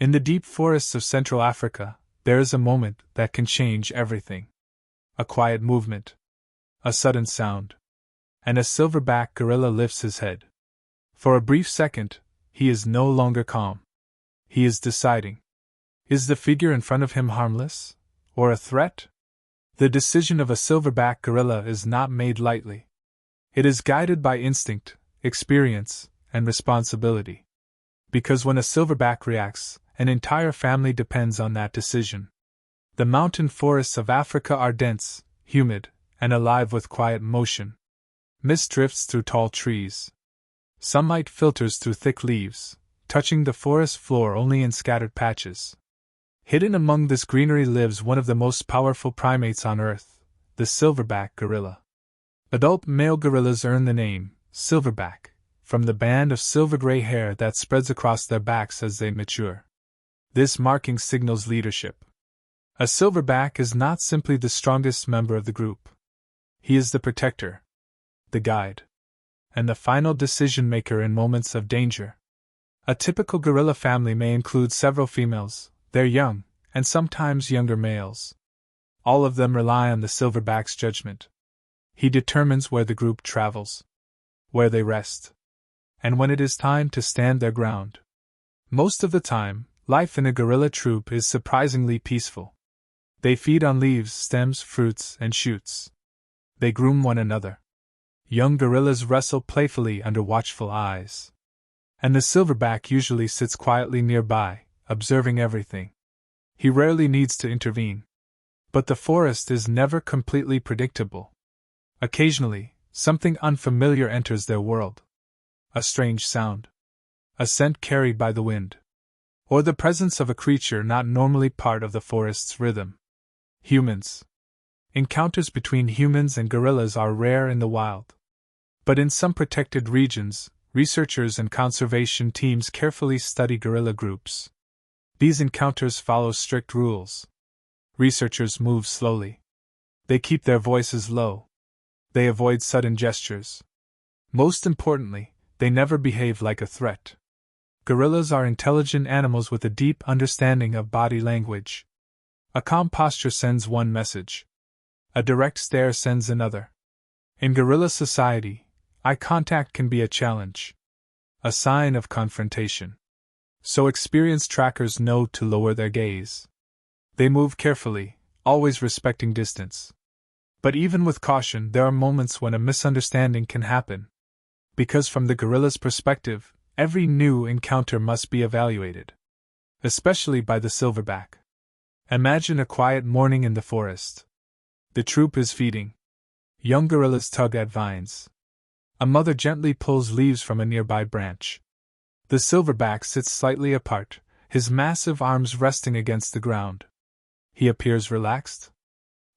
In the deep forests of Central Africa, there is a moment that can change everything. A quiet movement, a sudden sound, and a silverback gorilla lifts his head. For a brief second, he is no longer calm. He is deciding. Is the figure in front of him harmless, or a threat? The decision of a silverback gorilla is not made lightly. It is guided by instinct, experience, and responsibility. Because when a silverback reacts, an entire family depends on that decision. The mountain forests of Africa are dense, humid, and alive with quiet motion. Mist drifts through tall trees. Sunlight filters through thick leaves, touching the forest floor only in scattered patches. Hidden among this greenery lives one of the most powerful primates on Earth, the silverback gorilla. Adult male gorillas earn the name, silverback, from the band of silver-gray hair that spreads across their backs as they mature. This marking signals leadership. A silverback is not simply the strongest member of the group. He is the protector, the guide, and the final decision-maker in moments of danger. A typical gorilla family may include several females, their young, and sometimes younger males. All of them rely on the silverback's judgment. He determines where the group travels, where they rest, and when it is time to stand their ground. Most of the time, life in a gorilla troop is surprisingly peaceful. They feed on leaves, stems, fruits, and shoots. They groom one another. Young gorillas wrestle playfully under watchful eyes. And the silverback usually sits quietly nearby, observing everything. He rarely needs to intervene. But the forest is never completely predictable. Occasionally, something unfamiliar enters their world. A strange sound. A scent carried by the wind. Or the presence of a creature not normally part of the forest's rhythm. Humans. Encounters between humans and gorillas are rare in the wild. But in some protected regions, researchers and conservation teams carefully study gorilla groups. These encounters follow strict rules. Researchers move slowly. They keep their voices low. They avoid sudden gestures. Most importantly, they never behave like a threat. Gorillas are intelligent animals with a deep understanding of body language. A calm posture sends one message. A direct stare sends another. In gorilla society, eye contact can be a challenge, a sign of confrontation. So experienced trackers know to lower their gaze. They move carefully, always respecting distance. But even with caution, there are moments when a misunderstanding can happen. Because from the gorilla's perspective, every new encounter must be evaluated. Especially by the silverback. Imagine a quiet morning in the forest. The troop is feeding. Young gorillas tug at vines. A mother gently pulls leaves from a nearby branch. The silverback sits slightly apart, his massive arms resting against the ground. He appears relaxed,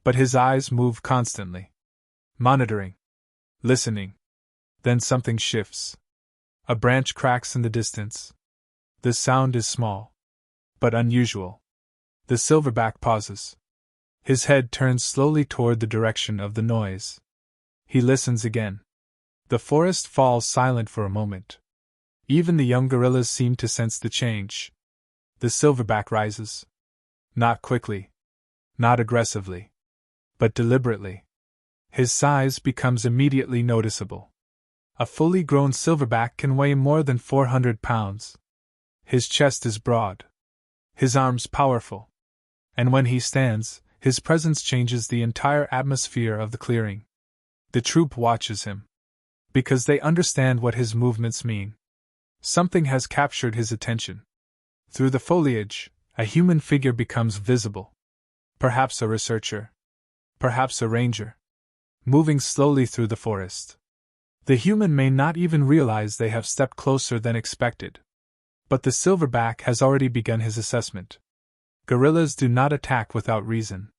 but his eyes move constantly. Monitoring. Listening. Then something shifts. A branch cracks in the distance. The sound is small, but unusual. The silverback pauses. His head turns slowly toward the direction of the noise. He listens again. The forest falls silent for a moment. Even the young gorillas seem to sense the change. The silverback rises. Not quickly. Not aggressively. But deliberately. His size becomes immediately noticeable. A fully grown silverback can weigh more than 400 pounds. His chest is broad. His arms powerful. And when he stands, his presence changes the entire atmosphere of the clearing. The troop watches him. Because they understand what his movements mean. Something has captured his attention. Through the foliage, a human figure becomes visible. Perhaps a researcher. Perhaps a ranger. Moving slowly through the forest. The human may not even realize they have stepped closer than expected. But the silverback has already begun his assessment. Gorillas do not attack without reason.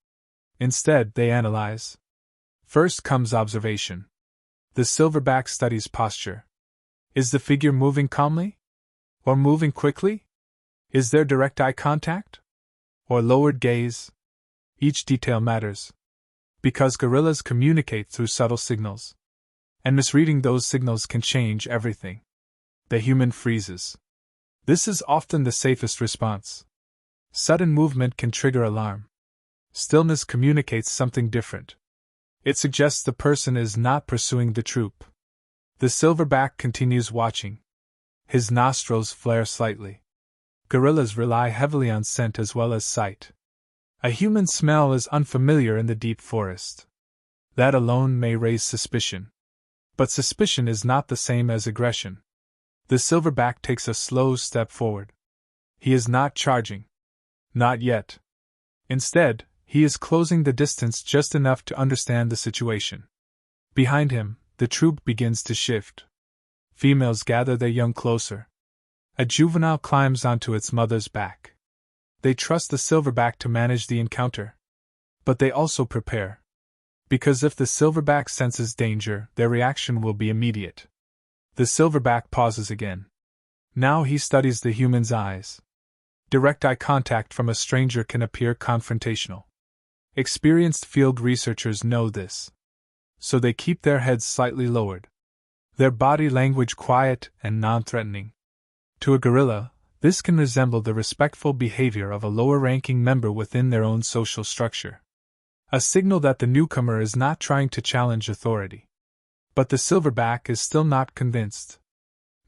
Instead, they analyze. First comes observation. The silverback studies posture. Is the figure moving calmly? Or moving quickly? Is there direct eye contact? Or lowered gaze? Each detail matters. Because gorillas communicate through subtle signals. And misreading those signals can change everything. The human freezes. This is often the safest response. Sudden movement can trigger alarm. Stillness communicates something different. It suggests the person is not pursuing the troop. The silverback continues watching. His nostrils flare slightly. Gorillas rely heavily on scent as well as sight. A human smell is unfamiliar in the deep forest. That alone may raise suspicion. But suspicion is not the same as aggression. The silverback takes a slow step forward. He is not charging. Not yet. Instead, he is closing the distance just enough to understand the situation. Behind him, the troop begins to shift. Females gather their young closer. A juvenile climbs onto its mother's back. They trust the silverback to manage the encounter. But they also prepare. Because if the silverback senses danger, their reaction will be immediate. The silverback pauses again. Now he studies the human's eyes. Direct eye contact from a stranger can appear confrontational. Experienced field researchers know this. So they keep their heads slightly lowered. Their body language quiet and non-threatening. To a gorilla, this can resemble the respectful behavior of a lower-ranking member within their own social structure. A signal that the newcomer is not trying to challenge authority. But the silverback is still not convinced.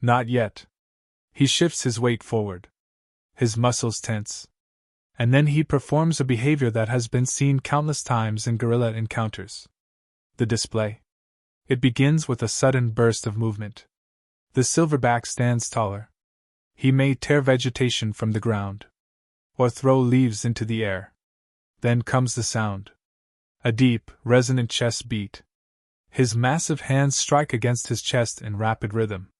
Not yet. He shifts his weight forward. His muscles tense. And then he performs a behavior that has been seen countless times in gorilla encounters. The display. It begins with a sudden burst of movement. The silverback stands taller. He may tear vegetation from the ground. Or throw leaves into the air. Then comes the sound. A deep, resonant chest beat. His massive hands strike against his chest in rapid rhythm.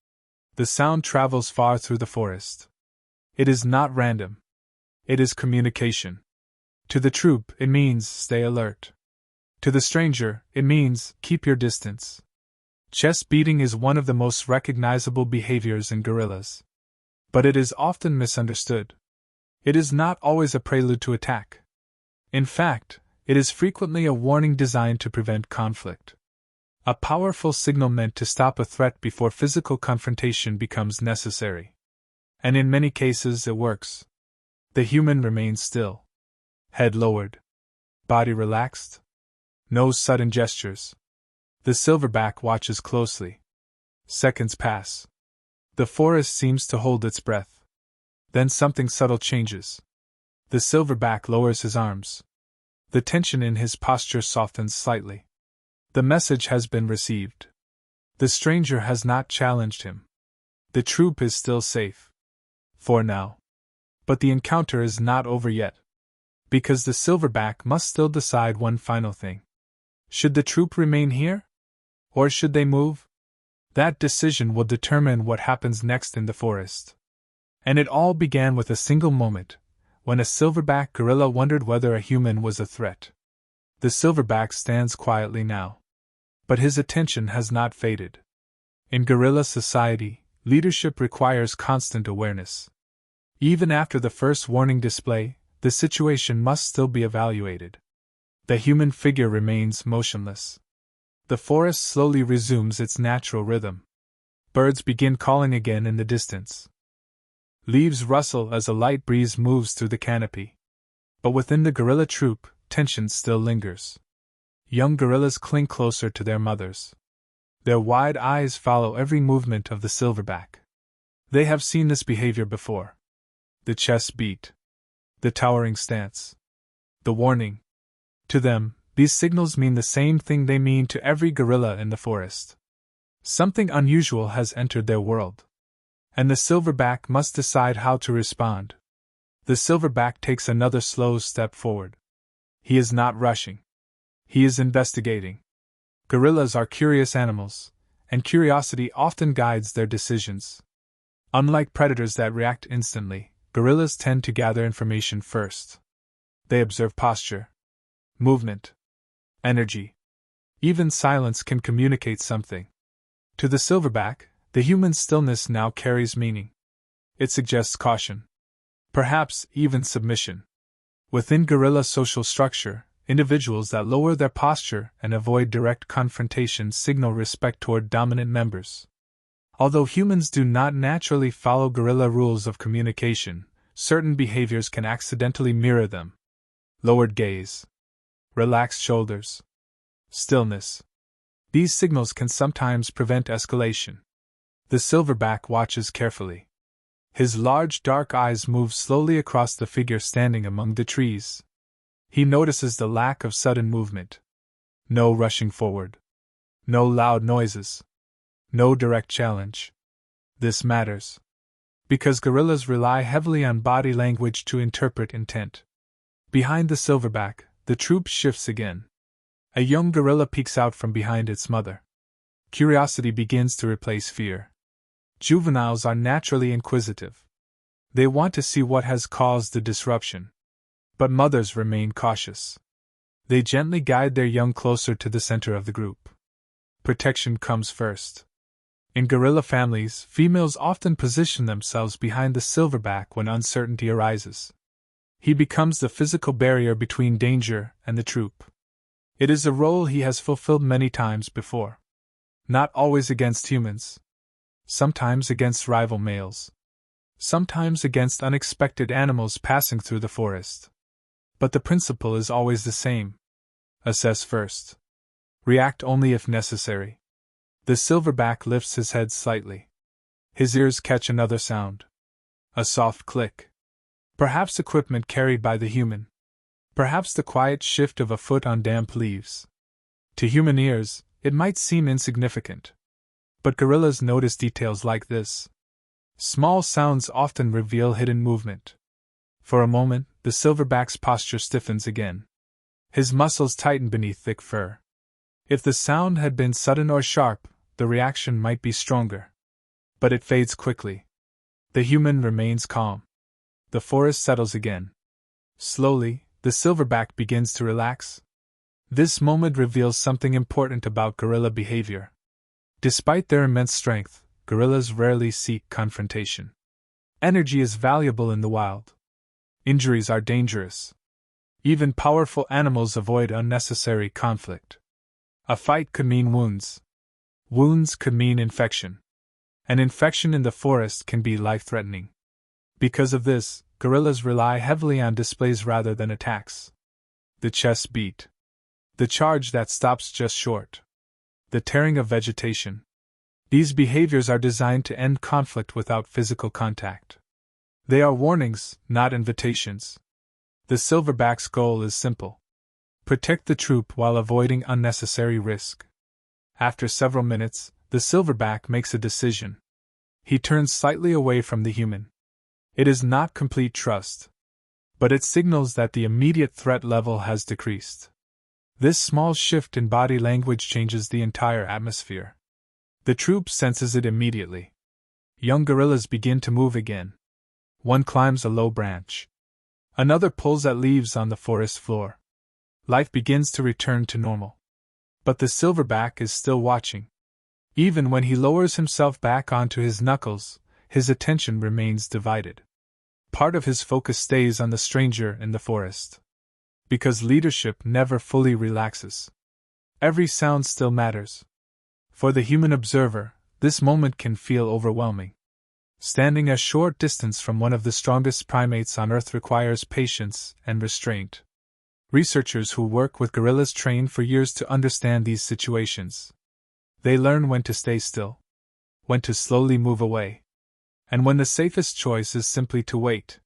The sound travels far through the forest. It is not random. It is communication. To the troop, it means stay alert. To the stranger, it means keep your distance. Chest beating is one of the most recognizable behaviors in gorillas. But it is often misunderstood. It is not always a prelude to attack. In fact, it is frequently a warning designed to prevent conflict. A powerful signal meant to stop a threat before physical confrontation becomes necessary. And in many cases it works. The human remains still. Head lowered. Body relaxed. No sudden gestures. The silverback watches closely. Seconds pass. The forest seems to hold its breath. Then something subtle changes. The silverback lowers his arms. The tension in his posture softens slightly. The message has been received. The stranger has not challenged him. The troop is still safe. For now. But the encounter is not over yet. Because the silverback must still decide one final thing. Should the troop remain here? Or should they move? That decision will determine what happens next in the forest. And it all began with a single moment, when a silverback gorilla wondered whether a human was a threat. The silverback stands quietly now. But his attention has not faded. In gorilla society, leadership requires constant awareness. Even after the first warning display, the situation must still be evaluated. The human figure remains motionless. The forest slowly resumes its natural rhythm. Birds begin calling again in the distance. Leaves rustle as a light breeze moves through the canopy. But within the gorilla troop, tension still lingers. Young gorillas cling closer to their mothers. Their wide eyes follow every movement of the silverback. They have seen this behavior before. The chest beat. The towering stance. The warning. To them, these signals mean the same thing they mean to every gorilla in the forest. Something unusual has entered their world. And the silverback must decide how to respond. The silverback takes another slow step forward. He is not rushing. He is investigating. Gorillas are curious animals, and curiosity often guides their decisions. Unlike predators that react instantly, gorillas tend to gather information first. They observe posture, movement, energy. Even silence can communicate something. To the silverback, the human stillness now carries meaning. It suggests caution. Perhaps even submission. Within gorilla social structure, individuals that lower their posture and avoid direct confrontation signal respect toward dominant members. Although humans do not naturally follow gorilla rules of communication, certain behaviors can accidentally mirror them. Lowered gaze, relaxed shoulders, stillness. These signals can sometimes prevent escalation. The silverback watches carefully. His large dark eyes move slowly across the figure standing among the trees. He notices the lack of sudden movement. No rushing forward. No loud noises. No direct challenge. This matters, because gorillas rely heavily on body language to interpret intent. Behind the silverback, the troop shifts again. A young gorilla peeks out from behind its mother. Curiosity begins to replace fear. Juveniles are naturally inquisitive. They want to see what has caused the disruption. But mothers remain cautious. They gently guide their young closer to the center of the group. Protection comes first. In gorilla families, females often position themselves behind the silverback when uncertainty arises. He becomes the physical barrier between danger and the troop. It is a role he has fulfilled many times before. Not always against humans. Sometimes against rival males. Sometimes against unexpected animals passing through the forest. But the principle is always the same. Assess first. React only if necessary. The silverback lifts his head slightly. His ears catch another sound. A soft click. Perhaps equipment carried by the human. Perhaps the quiet shift of a foot on damp leaves. To human ears, it might seem insignificant. But gorillas notice details like this. Small sounds often reveal hidden movement. For a moment, the silverback's posture stiffens again. His muscles tighten beneath thick fur. If the sound had been sudden or sharp, the reaction might be stronger. But it fades quickly. The human remains calm. The forest settles again. Slowly, the silverback begins to relax. This moment reveals something important about gorilla behavior. Despite their immense strength, gorillas rarely seek confrontation. Energy is valuable in the wild. Injuries are dangerous. Even powerful animals avoid unnecessary conflict. A fight could mean wounds. Wounds could mean infection. An infection in the forest can be life-threatening. Because of this, gorillas rely heavily on displays rather than attacks. The chest beat. The charge that stops just short. The tearing of vegetation. These behaviors are designed to end conflict without physical contact. They are warnings, not invitations. The silverback's goal is simple. Protect the troop while avoiding unnecessary risk. After several minutes, the silverback makes a decision. He turns slightly away from the human. It is not complete trust, but it signals that the immediate threat level has decreased. This small shift in body language changes the entire atmosphere. The troop senses it immediately. Young gorillas begin to move again. One climbs a low branch. Another pulls at leaves on the forest floor. Life begins to return to normal. But the silverback is still watching. Even when he lowers himself back onto his knuckles, his attention remains divided. Part of his focus stays on the stranger in the forest. Because leadership never fully relaxes. Every sound still matters. For the human observer, this moment can feel overwhelming. Standing a short distance from one of the strongest primates on Earth requires patience and restraint. Researchers who work with gorillas train for years to understand these situations. They learn when to stay still, when to slowly move away, and when the safest choice is simply to wait.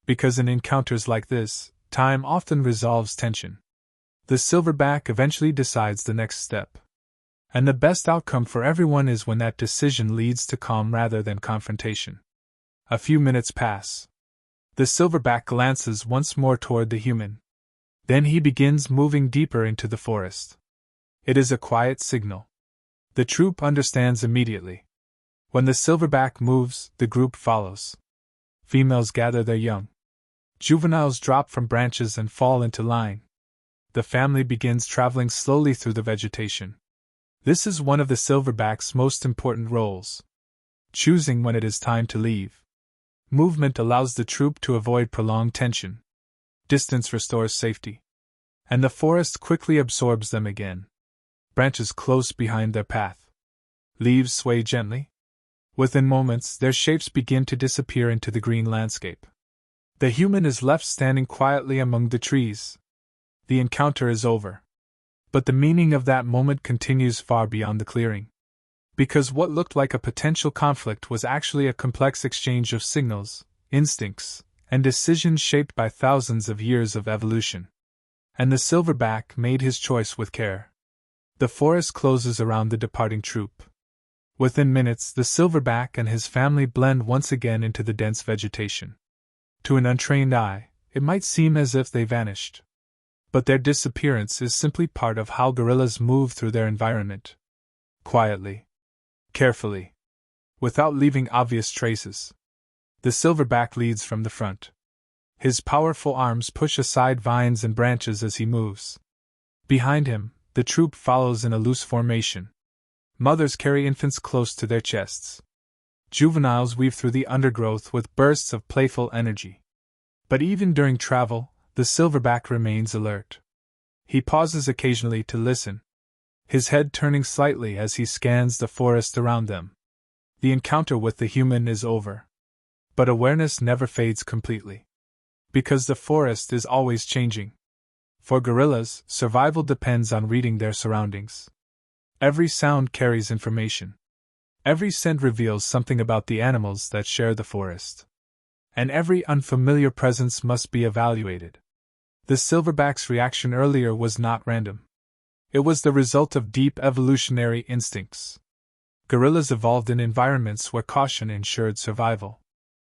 Because in encounters like this, time often resolves tension. The silverback eventually decides the next step. And the best outcome for everyone is when that decision leads to calm rather than confrontation. A few minutes pass. The silverback glances once more toward the human. Then he begins moving deeper into the forest. It is a quiet signal. The troop understands immediately. When the silverback moves, the group follows. Females gather their young. Juveniles drop from branches and fall into line. The family begins traveling slowly through the vegetation. This is one of the silverback's most important roles. Choosing when it is time to leave. Movement allows the troop to avoid prolonged tension. Distance restores safety. And the forest quickly absorbs them again. Branches close behind their path. Leaves sway gently. Within moments, their shapes begin to disappear into the green landscape. The human is left standing quietly among the trees. The encounter is over. But the meaning of that moment continues far beyond the clearing. Because what looked like a potential conflict was actually a complex exchange of signals, instincts, and decisions shaped by thousands of years of evolution. And the silverback made his choice with care. The forest closes around the departing troop. Within minutes, the silverback and his family blend once again into the dense vegetation. To an untrained eye, it might seem as if they vanished. But their disappearance is simply part of how gorillas move through their environment. Quietly. Carefully. Without leaving obvious traces. The silverback leads from the front. His powerful arms push aside vines and branches as he moves. Behind him, the troop follows in a loose formation. Mothers carry infants close to their chests. Juveniles weave through the undergrowth with bursts of playful energy. But even during travel, the silverback remains alert. He pauses occasionally to listen, his head turning slightly as he scans the forest around them. The encounter with the human is over. But awareness never fades completely. Because the forest is always changing. For gorillas, survival depends on reading their surroundings. Every sound carries information. Every scent reveals something about the animals that share the forest. And every unfamiliar presence must be evaluated. The silverback's reaction earlier was not random. It was the result of deep evolutionary instincts. Gorillas evolved in environments where caution ensured survival.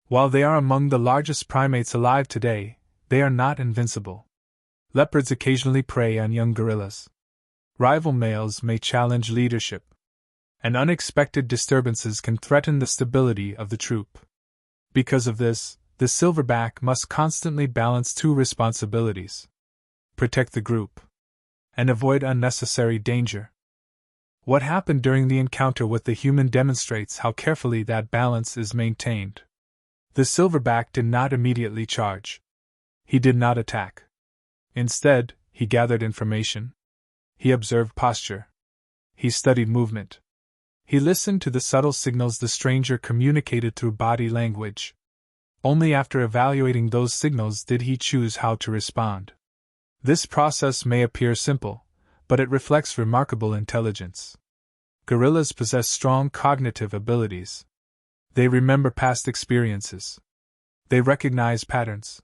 While they are among the largest primates alive today, they are not invincible. Leopards occasionally prey on young gorillas. Rival males may challenge leadership. And unexpected disturbances can threaten the stability of the troop. Because of this, the silverback must constantly balance two responsibilities: protect the group and avoid unnecessary danger. What happened during the encounter with the human demonstrates how carefully that balance is maintained. The silverback did not immediately charge. He did not attack. Instead, he gathered information. He observed posture. He studied movement. He listened to the subtle signals the stranger communicated through body language. Only after evaluating those signals did he choose how to respond. This process may appear simple, but it reflects remarkable intelligence. Gorillas possess strong cognitive abilities. They remember past experiences. They recognize patterns.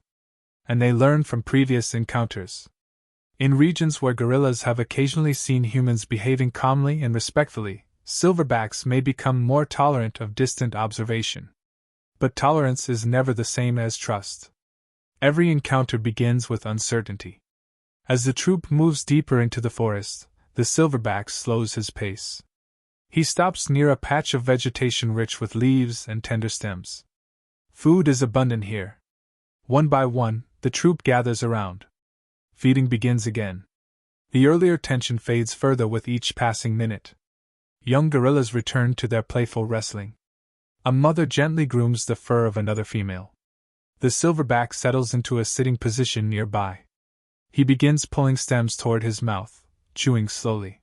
And they learn from previous encounters. In regions where gorillas have occasionally seen humans behaving calmly and respectfully, silverbacks may become more tolerant of distant observation. But tolerance is never the same as trust. Every encounter begins with uncertainty. As the troop moves deeper into the forest, the silverback slows his pace. He stops near a patch of vegetation rich with leaves and tender stems. Food is abundant here. One by one, the troop gathers around. Feeding begins again. The earlier tension fades further with each passing minute. Young gorillas return to their playful wrestling. A mother gently grooms the fur of another female. The silverback settles into a sitting position nearby. He begins pulling stems toward his mouth, chewing slowly.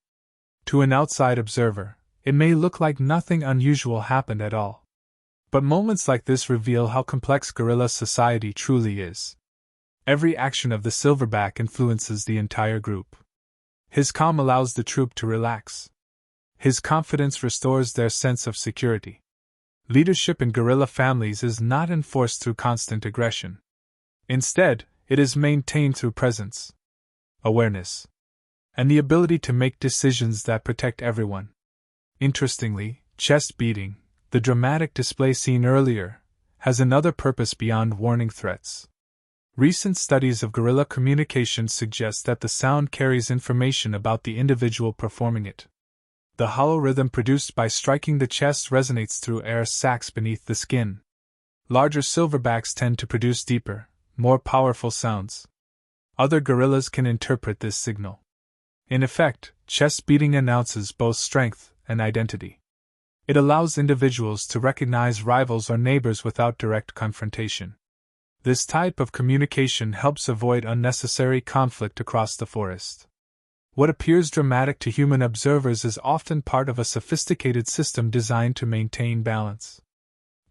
To an outside observer, it may look like nothing unusual happened at all. But moments like this reveal how complex gorilla society truly is. Every action of the silverback influences the entire group. His calm allows the troop to relax. His confidence restores their sense of security. Leadership in gorilla families is not enforced through constant aggression. Instead, it is maintained through presence, awareness, and the ability to make decisions that protect everyone. Interestingly, chest beating, the dramatic display seen earlier, has another purpose beyond warning threats. Recent studies of gorilla communication suggest that the sound carries information about the individual performing it. The hollow rhythm produced by striking the chest resonates through air sacs beneath the skin. Larger silverbacks tend to produce deeper, more powerful sounds. Other gorillas can interpret this signal. In effect, chest beating announces both strength and identity. It allows individuals to recognize rivals or neighbors without direct confrontation. This type of communication helps avoid unnecessary conflict across the forest. What appears dramatic to human observers is often part of a sophisticated system designed to maintain balance.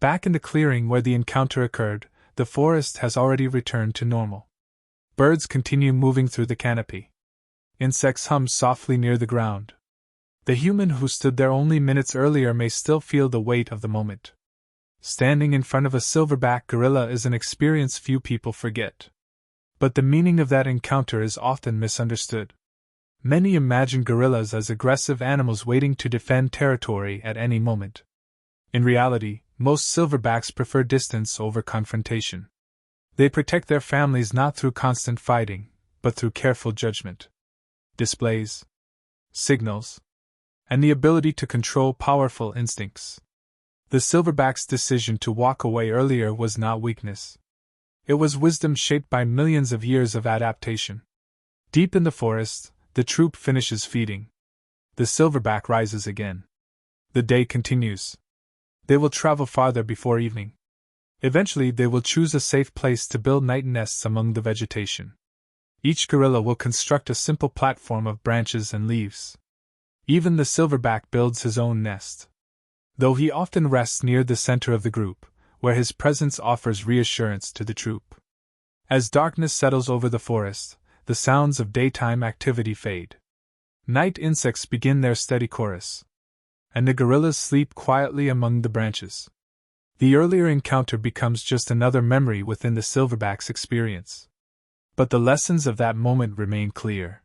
Back in the clearing where the encounter occurred, the forest has already returned to normal. Birds continue moving through the canopy. Insects hum softly near the ground. The human who stood there only minutes earlier may still feel the weight of the moment. Standing in front of a silverback gorilla is an experience few people forget. But the meaning of that encounter is often misunderstood. Many imagine gorillas as aggressive animals waiting to defend territory at any moment. In reality, most silverbacks prefer distance over confrontation. They protect their families not through constant fighting, but through careful judgment, displays, signals, and the ability to control powerful instincts. The silverback's decision to walk away earlier was not weakness. It was wisdom shaped by millions of years of adaptation. Deep in the forest, the troop finishes feeding. The silverback rises again. The day continues. They will travel farther before evening. Eventually, they will choose a safe place to build night nests among the vegetation. Each gorilla will construct a simple platform of branches and leaves. Even the silverback builds his own nest. Though he often rests near the center of the group, where his presence offers reassurance to the troop. As darkness settles over the forest, the sounds of daytime activity fade. Night insects begin their steady chorus, and the gorillas sleep quietly among the branches. The earlier encounter becomes just another memory within the silverback's experience. But the lessons of that moment remain clear.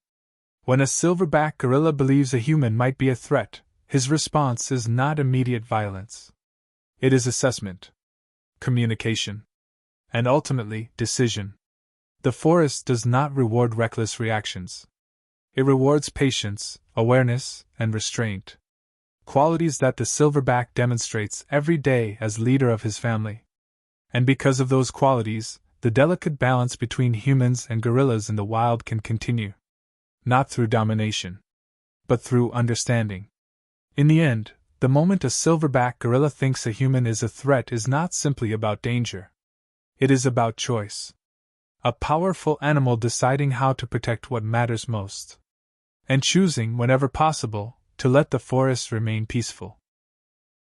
When a silverback gorilla believes a human might be a threat, his response is not immediate violence. It is assessment, communication, and ultimately, decision. The forest does not reward reckless reactions. It rewards patience, awareness, and restraint. Qualities that the silverback demonstrates every day as leader of his family. And because of those qualities, the delicate balance between humans and gorillas in the wild can continue. Not through domination, but through understanding. In the end, the moment a silverback gorilla thinks a human is a threat is not simply about danger. It is about choice. A powerful animal deciding how to protect what matters most. And choosing, whenever possible, to let the forest remain peaceful.